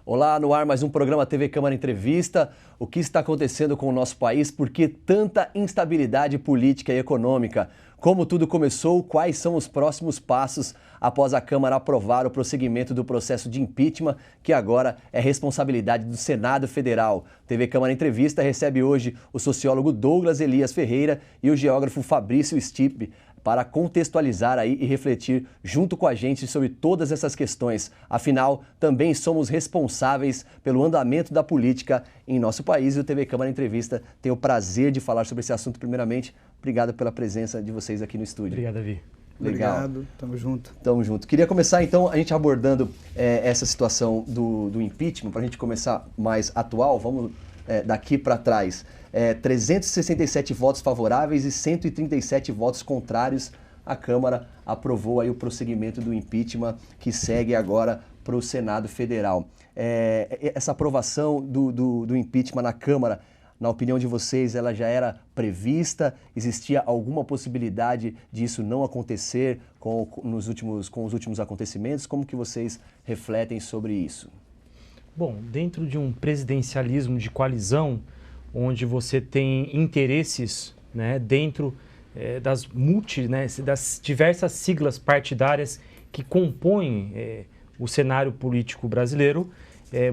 Olá, no ar mais um programa TV Câmara Entrevista. O que está acontecendo com o nosso país? Por que tanta instabilidade política e econômica? Como tudo começou? Quais são os próximos passos após a Câmara aprovar o prosseguimento do processo de impeachment, que agora é responsabilidade do Senado Federal? TV Câmara Entrevista recebe hoje o sociólogo Douglas Elias Ferreira e o geógrafo Fabrício Stipe, para contextualizar aí e refletir junto com a gente sobre todas essas questões. Afinal, também somos responsáveis pelo andamento da política em nosso país e o TV Câmara Entrevista tem o prazer de falar sobre esse assunto. Primeiramente, obrigado pela presença de vocês aqui no estúdio. Obrigado, Davi. Legal. Obrigado, tamo junto. Tamo junto. Queria começar então a gente abordando essa situação do impeachment, para a gente começar mais atual, vamos daqui para trás. 367 votos favoráveis e 137 votos contrários. A Câmara aprovou aí o prosseguimento do impeachment, que segue agora para o Senado Federal. Essa aprovação do impeachment na Câmara, na opinião de vocês, ela já era prevista? Existia alguma possibilidade disso não acontecer com os últimos acontecimentos? Como que vocês refletem sobre isso? Bom, dentro de um presidencialismo de coalizão, onde você tem interesses, né, dentro das diversas siglas partidárias que compõem o cenário político brasileiro,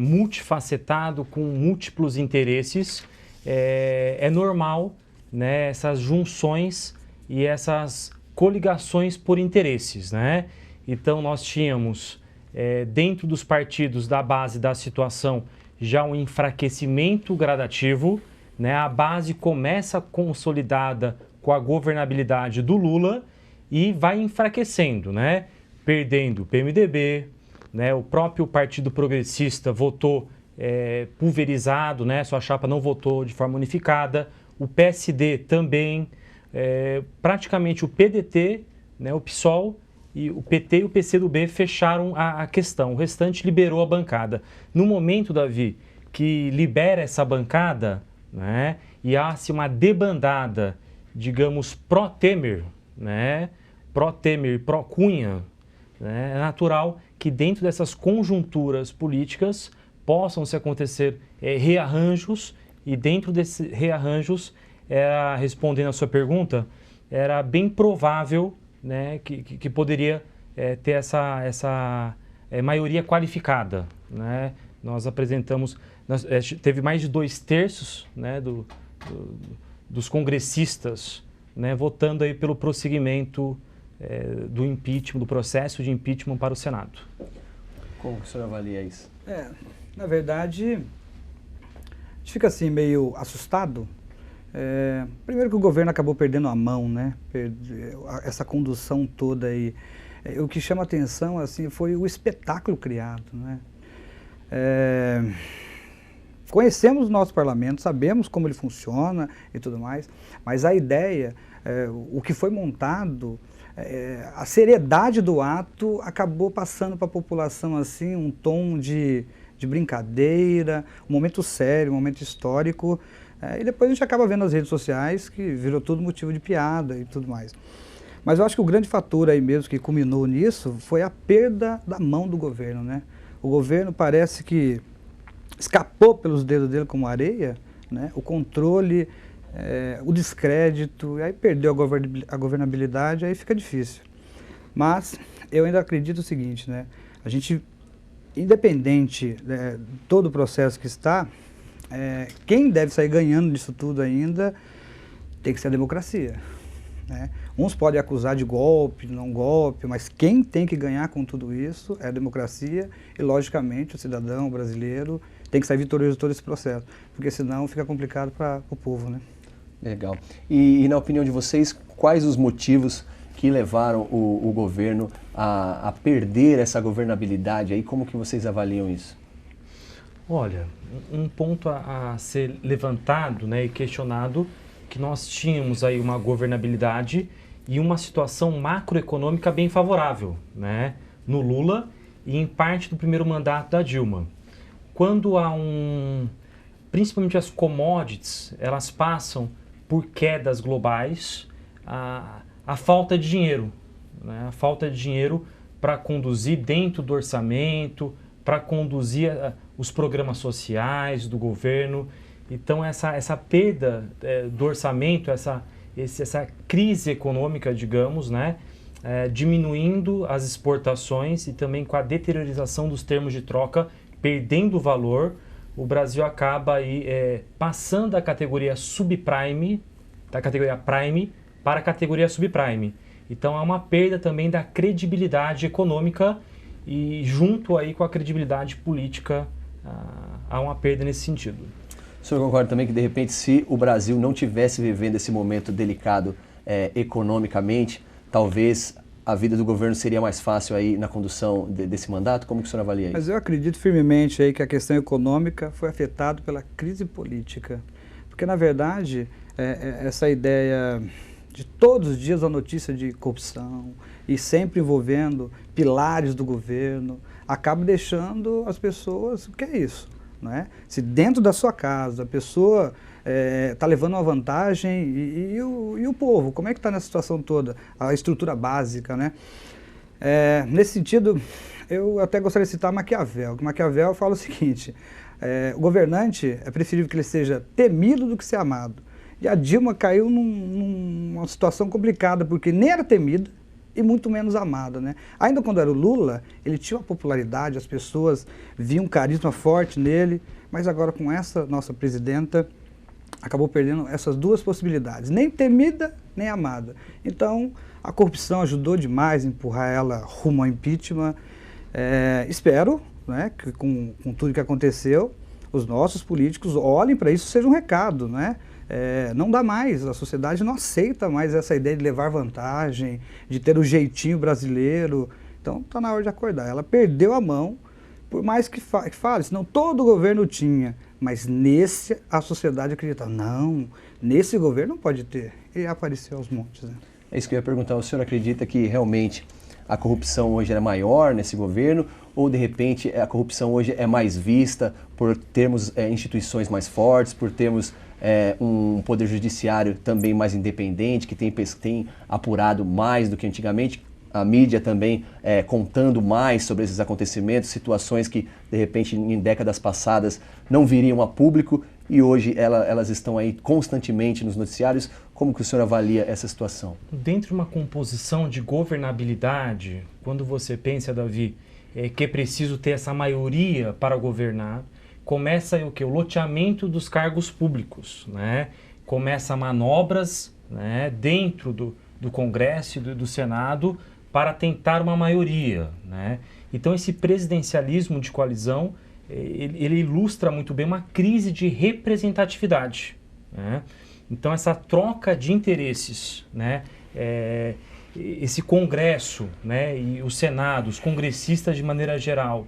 multifacetado, com múltiplos interesses, é normal, né, essas junções e essas coligações por interesses, né? Então nós tínhamos, dentro dos partidos da base da situação, já um enfraquecimento gradativo, né? A base começa consolidada com a governabilidade do Lula e vai enfraquecendo, né? Perdendo o PMDB, né? O próprio Partido Progressista votou pulverizado, né? Sua chapa não votou de forma unificada, o PSD também, praticamente o PDT, né? O PSOL, e o PT e o PCdoB fecharam a questão, o restante liberou a bancada. No momento, Davi, que libera essa bancada, né, e há-se uma debandada, digamos, pró-Temer, né, pró-Temer, pró-Cunha, né, é natural que dentro dessas conjunturas políticas possam se acontecer rearranjos, e dentro desses rearranjos, respondendo a sua pergunta, era bem provável, né, que poderia ter essa maioria qualificada, né? Nós apresentamos, teve mais de 2/3, né, dos congressistas, né, votando aí pelo prosseguimento do impeachment, do processo de impeachment para o Senado. Como que o senhor avalia isso? Na verdade, a gente fica assim meio assustado. Primeiro que o governo acabou perdendo a mão, né? Essa condução toda aí. O que chama atenção assim, foi o espetáculo criado, né? Conhecemos o nosso parlamento, sabemos como ele funciona e tudo mais, mas a ideia, o que foi montado, a seriedade do ato acabou passando para a população assim, um tom de brincadeira, um momento sério, um momento histórico. E depois a gente acaba vendo nas redes sociais que virou tudo motivo de piada e tudo mais. Mas eu acho que o grande fator aí mesmo que culminou nisso foi a perda da mão do governo, né? O governo parece que escapou pelos dedos dele como areia, né? O controle, o descrédito, e aí perdeu a governabilidade, aí fica difícil. Mas eu ainda acredito o seguinte, né? A gente, independente de todo o processo que está, quem deve sair ganhando disso tudo ainda tem que ser a democracia, né? Uns podem acusar de golpe, não golpe, mas quem tem que ganhar com tudo isso é a democracia e, logicamente, o cidadão brasileiro tem que sair vitorioso de todo esse processo, porque senão fica complicado para o povo, né? Legal. E na opinião de vocês, quais os motivos que levaram o governo a perder essa governabilidade aí? Como que vocês avaliam isso? Olha, um ponto a ser levantado, né, e questionado, que nós tínhamos aí uma governabilidade e uma situação macroeconômica bem favorável, né, no Lula e em parte do primeiro mandato da Dilma. Quando há principalmente as commodities, elas passam por quedas globais, a falta de dinheiro, né, a falta de dinheiro para conduzir dentro do orçamento, para conduzir os programas sociais do governo. Então, essa perda do orçamento, essa crise econômica, digamos, né, diminuindo as exportações e também com a deteriorização dos termos de troca, perdendo valor, o Brasil acaba aí, passando da categoria subprime, da categoria prime, para a categoria subprime. Então, há uma perda também da credibilidade econômica e junto aí com a credibilidade política, há uma perda nesse sentido. O senhor concorda também que, de repente, se o Brasil não tivesse vivendo esse momento delicado economicamente, talvez a vida do governo seria mais fácil aí na condução desse mandato? Como que o senhor avalia isso? Mas eu acredito firmemente aí que a questão econômica foi afetada pela crise política. Porque, na verdade, essa ideia de todos os dias a notícia de corrupção e sempre envolvendo pilares do governo, acaba deixando as pessoas... O que é isso? Não é? Se dentro da sua casa a pessoa está levando uma vantagem e o povo, como é que está nessa situação toda? A estrutura básica, né? Nesse sentido, eu até gostaria de citar Maquiavel. Maquiavel fala o seguinte, o governante é preferível que ele seja temido do que ser amado. E a Dilma caiu numa situação complicada, porque nem era temida e muito menos amada, né? Ainda quando era o Lula, ele tinha uma popularidade, as pessoas viam um carisma forte nele, mas agora com essa nossa presidenta, acabou perdendo essas duas possibilidades, nem temida, nem amada. Então, a corrupção ajudou demais a empurrar ela rumo ao impeachment. Espero, né, que com tudo que aconteceu, os nossos políticos olhem para isso, seja um recado, né? Não dá mais, a sociedade não aceita mais essa ideia de levar vantagem, de ter o jeitinho brasileiro. Então, está na hora de acordar. Ela perdeu a mão, por mais que fale, senão todo o governo tinha. Mas nesse, a sociedade acredita, não, nesse governo não pode ter. E apareceu aos montes, né? É isso que eu ia perguntar. O senhor acredita que realmente a corrupção hoje é maior nesse governo? Ou, de repente, a corrupção hoje é mais vista por termos instituições mais fortes, por termos um poder judiciário também mais independente, que tem apurado mais do que antigamente? A mídia também contando mais sobre esses acontecimentos, situações que, de repente, em décadas passadas não viriam a público e hoje elas estão aí constantemente nos noticiários. Como que o senhor avalia essa situação? Dentro de uma composição de governabilidade, quando você pensa, Davi, que é preciso ter essa maioria para governar, começa aí o quê? O loteamento dos cargos públicos, né? Começa manobras, né, dentro do Congresso e do Senado para tentar uma maioria, né? Então esse presidencialismo de coalizão, ele ilustra muito bem uma crise de representatividade, né? Então essa troca de interesses, né? Esse Congresso, né, e o Senado, os congressistas de maneira geral,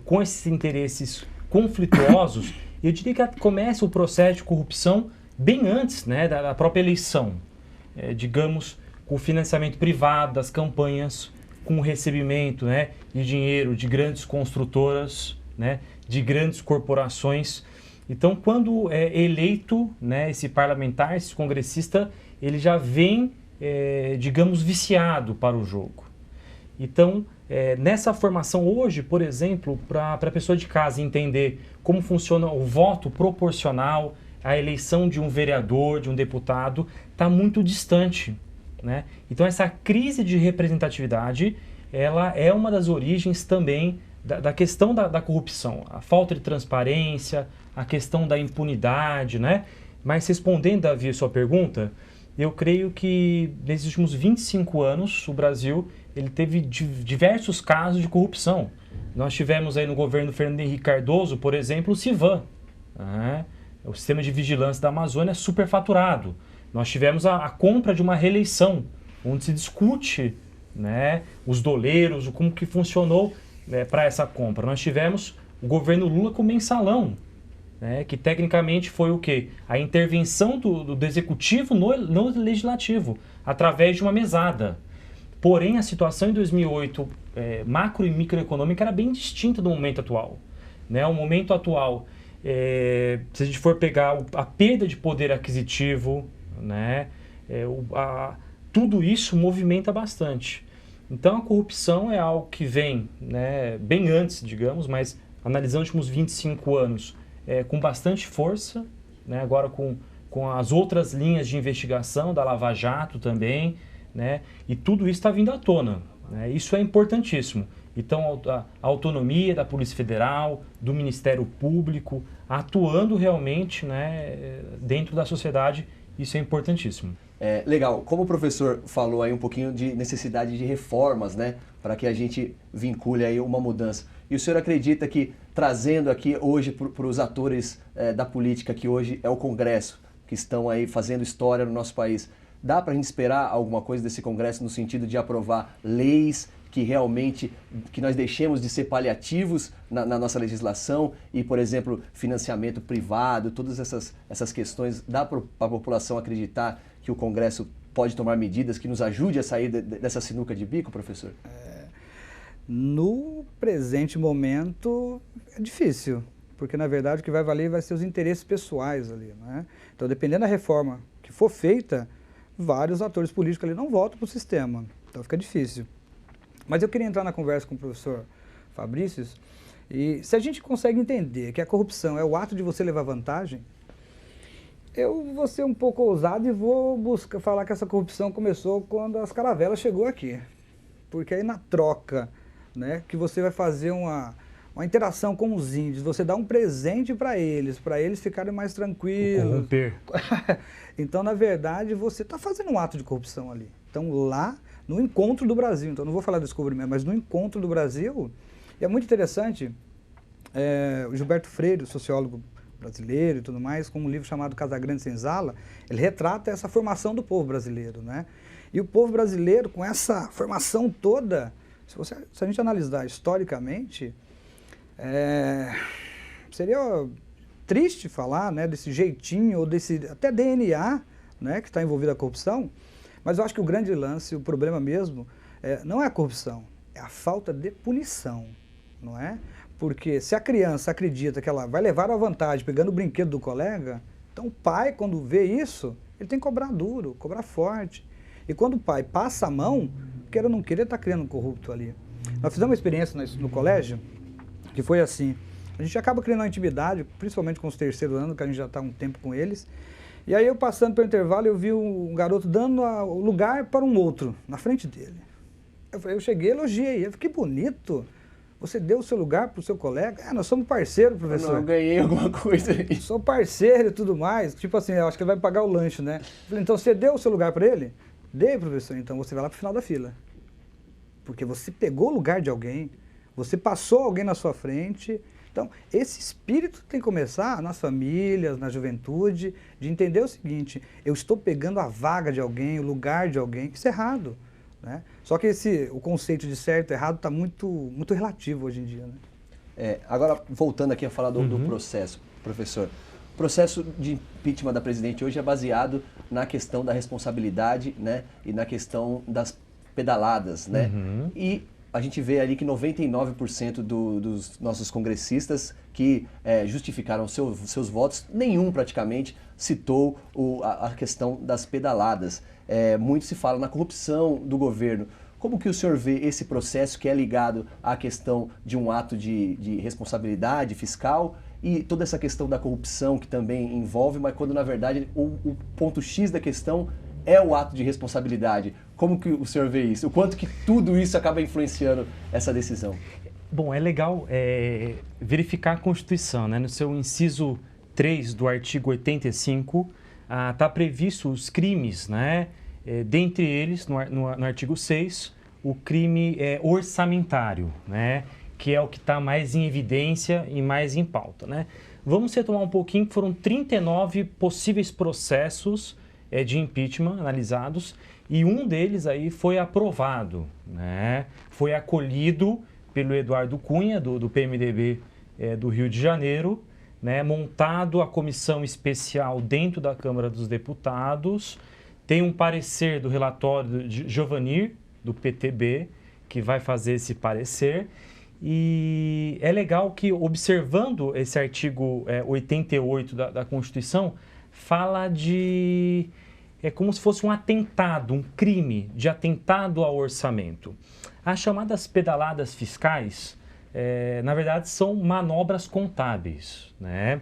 com esses interesses conflituosos, eu diria que começa o processo de corrupção bem antes, né, da própria eleição. Digamos, com o financiamento privado das campanhas, com o recebimento, né, de dinheiro de grandes construtoras, né, de grandes corporações. Então, quando é eleito, né, esse parlamentar, esse congressista, ele já vem, digamos, viciado para o jogo. Então, nessa formação hoje, por exemplo, para a pessoa de casa entender como funciona o voto proporcional, a eleição de um vereador, de um deputado, está muito distante, né? Então, essa crise de representatividade, ela é uma das origens também da questão da corrupção, a falta de transparência, a questão da impunidade, né? Mas respondendo, Davi, a sua pergunta, eu creio que nesses últimos 25 anos, o Brasil ele teve diversos casos de corrupção. Nós tivemos aí no governo Fernando Henrique Cardoso, por exemplo, o CIVAM, né? O Sistema de Vigilância da Amazônia superfaturado. Nós tivemos a compra de uma reeleição, onde se discute, né, os doleiros, como que funcionou, né, para essa compra. Nós tivemos o governo Lula com mensalão, né, que tecnicamente foi o quê? A intervenção do executivo no legislativo, através de uma mesada. Porém, a situação em 2008, macro e microeconômica, era bem distinta do momento atual, né? O momento atual, se a gente for pegar a perda de poder aquisitivo, né, tudo isso movimenta bastante. Então, a corrupção é algo que vem, né, bem antes, digamos, mas analisando os últimos 25 anos com bastante força, né? Agora com as outras linhas de investigação da Lava Jato também, né? E tudo isso está vindo à tona, né? Isso é importantíssimo. Então, a autonomia da Polícia Federal, do Ministério Público, atuando realmente, né, dentro da sociedade, isso é importantíssimo. Legal. Como o professor falou aí um pouquinho de necessidade de reformas, né, para que a gente vincule aí uma mudança. E o senhor acredita que, trazendo aqui hoje para os atores da política, que hoje é o Congresso, que estão aí fazendo história no nosso país, dá para a gente esperar alguma coisa desse Congresso no sentido de aprovar leis que realmente, que nós deixemos de ser paliativos na nossa legislação e, por exemplo, financiamento privado, todas essas questões, dá para a população acreditar que o Congresso pode tomar medidas que nos ajude a sair dessa sinuca de bico, professor? No presente momento é difícil, porque na verdade o que vai valer vai ser os interesses pessoais ali, né? Então, dependendo da reforma que for feita, vários atores políticos ali não voltam para o sistema, então fica difícil. Mas eu queria entrar na conversa com o professor Fabrício, e se a gente consegue entender que a corrupção é o ato de você levar vantagem, eu vou ser um pouco ousado e vou falar que essa corrupção começou quando as caravelas chegou aqui. Porque aí na troca, né, que você vai fazer uma interação com os índios, você dá um presente para eles ficarem mais tranquilos. Corromper. Então, na verdade, você está fazendo um ato de corrupção ali. Então, lá no encontro do Brasil, então não vou falar do descobrimento, mas no encontro do Brasil, e é muito interessante, o Gilberto Freire, sociólogo brasileiro e tudo mais, com um livro chamado Casagrande Senzala, ele retrata essa formação do povo brasileiro, né? E o povo brasileiro, com essa formação toda, se a gente analisar historicamente, seria triste falar, né, desse jeitinho, ou desse até DNA, né, que está envolvido a corrupção, mas eu acho que o grande lance, o problema mesmo, não é a corrupção, é a falta de punição, não é? Porque se a criança acredita que ela vai levar a vantagem pegando o brinquedo do colega, então o pai, quando vê isso, ele tem que cobrar duro, cobrar forte. E quando o pai passa a mão, queira ou não queira, ele está criando um corrupto ali. Nós fizemos uma experiência no colégio, que foi assim, a gente acaba criando uma intimidade, principalmente com os terceiros anos, que a gente já está há um tempo com eles. E aí eu passando pelo intervalo, eu vi um garoto dando o lugar para um outro, na frente dele. Eu cheguei, elogiei, eu fiquei bonito. Você deu o seu lugar para o seu colega? Nós somos parceiros, professor. Eu ganhei alguma coisa aí. Sou parceiro e tudo mais. Tipo assim, eu acho que ele vai pagar o lanche, né? Eu falei, então você deu o seu lugar para ele? Dei, professor. Então você vai lá para o final da fila. Porque você pegou o lugar de alguém, você passou alguém na sua frente. Então, esse espírito tem que começar nas famílias, na juventude, de entender o seguinte, eu estou pegando a vaga de alguém, o lugar de alguém, isso é errado, né? Só que o conceito de certo e errado está muito, muito relativo hoje em dia, né? Agora, voltando aqui a falar do processo, professor. O processo de impeachment da presidente hoje é baseado na questão da responsabilidade, né, e na questão das pedaladas, né? E a gente vê ali que 99% dos nossos congressistas que justificaram seus votos, nenhum praticamente citou a questão das pedaladas. Muito se fala na corrupção do governo. Como que o senhor vê esse processo que é ligado à questão de um ato de responsabilidade fiscal e toda essa questão da corrupção que também envolve, mas quando na verdade o ponto X da questão é o ato de responsabilidade? Como que o senhor vê isso? O quanto que tudo isso acaba influenciando essa decisão? Bom, é legal verificar a Constituição, né? No seu inciso 3 do artigo 85, está previsto os crimes, né? Dentre eles, no artigo 6, o crime orçamentário, né? Que é o que está mais em evidência e mais em pauta, né? Vamos retomar um pouquinho, que foram 39 possíveis processos de impeachment analisados e um deles aí foi aprovado, né? Foi acolhido pelo Eduardo Cunha, do PMDB do Rio de Janeiro, né? Montado a comissão especial dentro da Câmara dos Deputados, tem um parecer do relatório de Giovanir, do PTB, que vai fazer esse parecer. E é legal que, observando esse artigo 88 da Constituição, fala de... É como se fosse um atentado, um crime de atentado ao orçamento. As chamadas pedaladas fiscais na verdade, são manobras contábeis, né?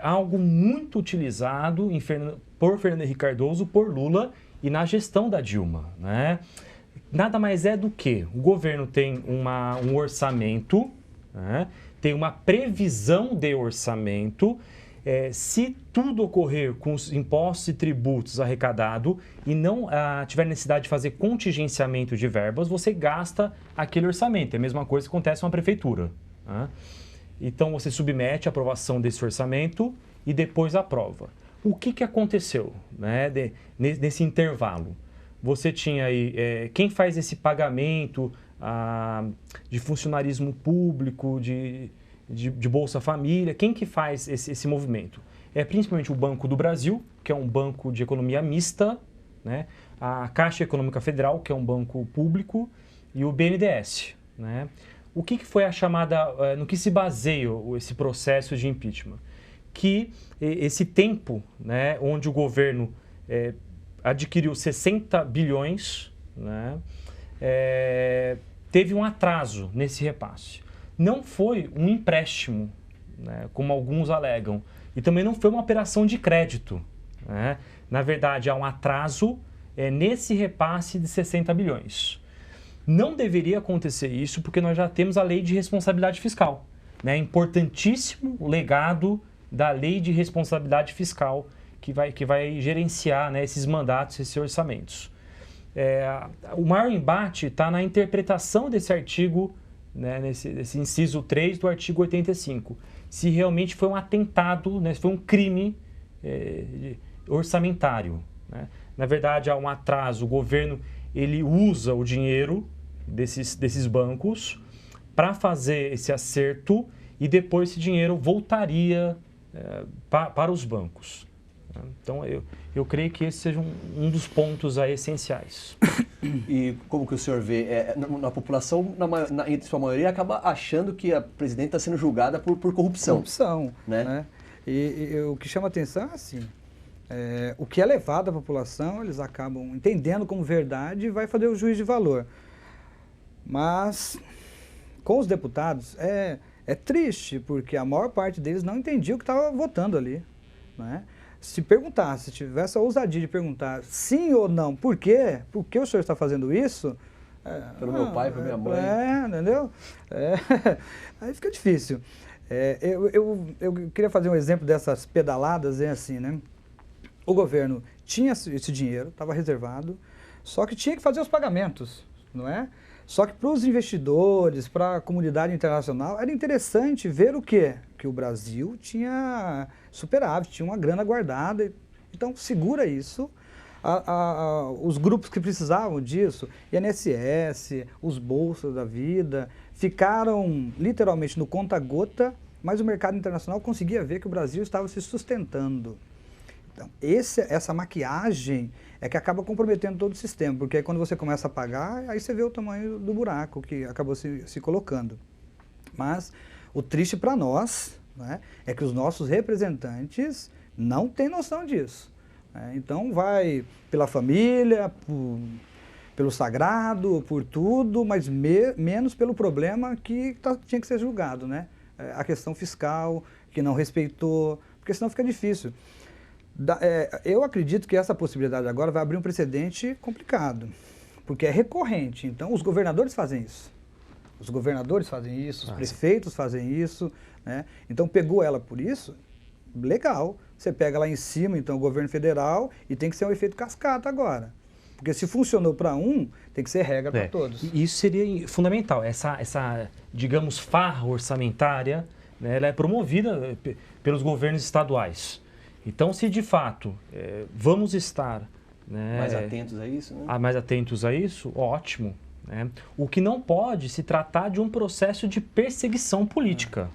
Algo muito utilizado por Fernando Henrique Cardoso, por Lula e na gestão da Dilma, né? Nada mais é do que o governo tem um orçamento, né? Tem uma previsão de orçamento. Se tudo ocorrer com os impostos e tributos arrecadados e não tiver necessidade de fazer contingenciamento de verbas, você gasta aquele orçamento. É a mesma coisa que acontece com a prefeitura, né? Então, você submete a aprovação desse orçamento e depois aprova. O que aconteceu, né, nesse intervalo? Você tinha aí, quem faz esse pagamento de funcionarismo público, de Bolsa Família, quem que faz esse movimento? É principalmente o Banco do Brasil, que é um banco de economia mista, né? A Caixa Econômica Federal, que é um banco público, e o BNDES, né? O que foi a chamada, no que se baseia esse processo de impeachment? Que esse tempo, né, onde o governo adquiriu 60 bilhões, né, teve um atraso nesse repasse. Não foi um empréstimo, né, como alguns alegam, e também não foi uma operação de crédito, né? Na verdade, há um atraso nesse repasse de 60 bilhões. Não deveria acontecer isso porque nós já temos a lei de responsabilidade fiscal, né? Importantíssimo legado da lei de responsabilidade fiscal que vai gerenciar, né, esses mandatos, esses orçamentos. O maior embate está na interpretação desse artigo, né, nesse inciso 3 do artigo 85. Se realmente foi um atentado, né, se foi um crime orçamentário, né? Na verdade, há um atraso. O governo ele usa o dinheiro desses bancos para fazer esse acerto e depois esse dinheiro voltaria para os bancos. Então, eu creio que esse seja um dos pontos aí essenciais. E como que o senhor vê? Na população, em sua maioria, acaba achando que a presidente está sendo julgada por corrupção. Corrupção, né? E o que chama atenção é assim, o que é levado à população, eles acabam entendendo como verdade e vai fazer o juízo de valor. Mas, com os deputados, é triste, porque a maior parte deles não entendia o que estava votando ali, né? Se perguntasse, se tivesse a ousadia de perguntar sim ou não, por quê? Por que o senhor está fazendo isso? Pelo meu pai, pela minha mãe. Entendeu? Aí fica difícil. Eu queria fazer um exemplo dessas pedaladas, assim, né? O governo tinha esse dinheiro, estava reservado, só que tinha que fazer os pagamentos, não é? Só que para os investidores, para a comunidade internacional, era interessante ver o quê? Que o Brasil tinha superávit, tinha uma grana guardada. Então, segura isso. Os grupos que precisavam disso, INSS, os bolsas da vida, ficaram literalmente no conta-gota, mas o mercado internacional conseguia ver que o Brasil estava se sustentando. Então, essa maquiagem é que acaba comprometendo todo o sistema, porque aí quando você começa a pagar, aí você vê o tamanho do buraco que acabou se colocando. Mas o triste para nós, né, é que os nossos representantes não têm noção disso, né? Então vai pela família, pelo sagrado, por tudo, mas menos pelo problema que tinha que ser julgado, né? A questão fiscal, que não respeitou, porque senão fica difícil. Eu acredito que essa possibilidade agora vai abrir um precedente complicado, porque é recorrente. Então, os governadores fazem isso. Os governadores fazem isso, os prefeitos fazem isso, né? Então, pegou ela por isso, legal. Você pega lá em cima, então, o governo federal, e tem que ser um efeito cascata agora. Porque se funcionou para um, tem que ser regra para todos. E isso seria fundamental. Essa, digamos, farra orçamentária, né, ela é promovida pelos governos estaduais. Então, se de fato vamos estar, né, mais atentos a isso, né? Mais atentos a isso, ótimo, né? O que não pode se tratar de um processo de perseguição política.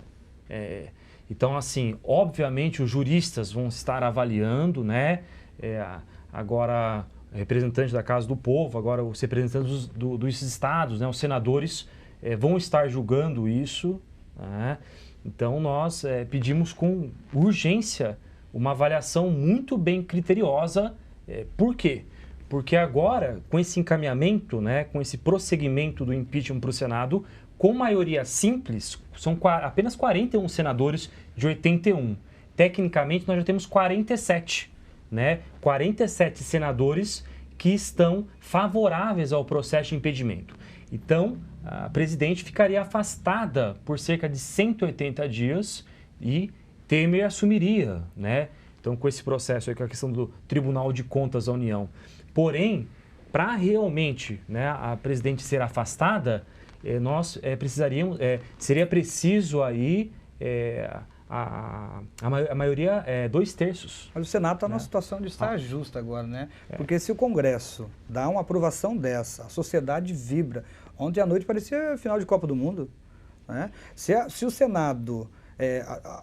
Então, assim, obviamente os juristas vão estar avaliando, né? Agora, representante da Casa do Povo, agora os representantes dos estados, né, os senadores, vão estar julgando isso, né? Então, nós pedimos com urgência uma avaliação muito bem criteriosa. Por quê? Porque agora, com esse encaminhamento, né, com esse prosseguimento do impeachment para o Senado, Com maioria simples, são apenas 41 senadores de 81. Tecnicamente, nós já temos 47, né? 47 senadores que estão favoráveis ao processo de impedimento. Então, a presidente ficaria afastada por cerca de 180 dias e Temer assumiria, né? Então, com esse processo aí, com a questão do Tribunal de Contas da União. Porém, para realmente, né, a presidente ser afastada, nós precisaríamos, seria preciso aí a maioria 2/3. Mas o Senado está numa situação de estar justa agora, né? Porque se o Congresso dá uma aprovação dessa, a sociedade vibra. Ontem à noite parecia final de Copa do Mundo, né? Se o Senado,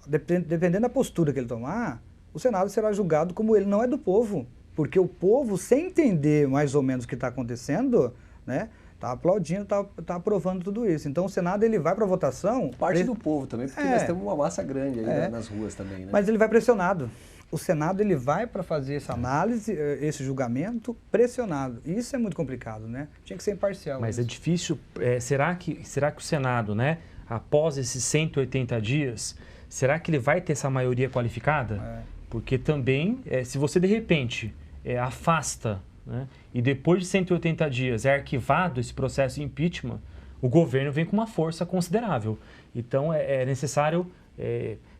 dependendo da postura que ele tomar, o Senado será julgado como ele não é do povo. Porque o povo, sem entender mais ou menos o que está acontecendo, né? Está aplaudindo, está aprovando tudo isso. Então o Senado ele vai para a votação... Parte do povo também, porque nós temos uma massa grande aí nas ruas também, né? Mas ele vai pressionado. O Senado ele vai para fazer essa análise, esse julgamento, pressionado. E isso é muito complicado, né? Tinha que ser imparcial. Mas é difícil. Será que o Senado, né, após esses 180 dias, será que ele vai ter essa maioria qualificada? Porque também, se você de repente afasta, né, e depois de 180 dias é arquivado esse processo de impeachment, o governo vem com uma força considerável. Então, é necessário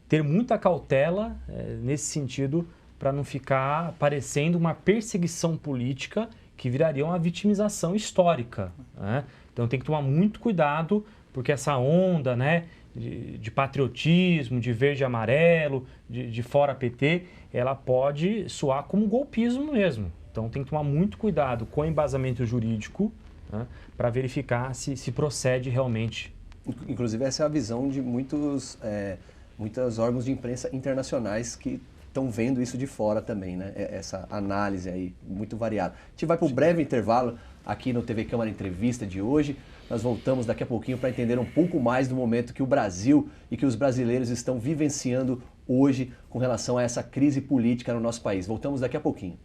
ter muita cautela nesse sentido para não ficar parecendo uma perseguição política que viraria uma vitimização histórica, né? Então, tem que tomar muito cuidado, porque essa onda, né, de patriotismo, de verde e amarelo, de fora PT, ela pode soar como golpismo mesmo. Então tem que tomar muito cuidado com o embasamento jurídico, né, para verificar se procede realmente. Inclusive essa é a visão de muitos órgãos de imprensa internacionais que estão vendo isso de fora também, né? Essa análise aí muito variada. A gente vai para um breve intervalo aqui no TV Câmara Entrevista de hoje. Nós voltamos daqui a pouquinho para entender um pouco mais do momento que o Brasil e que os brasileiros estão vivenciando hoje com relação a essa crise política no nosso país. Voltamos daqui a pouquinho.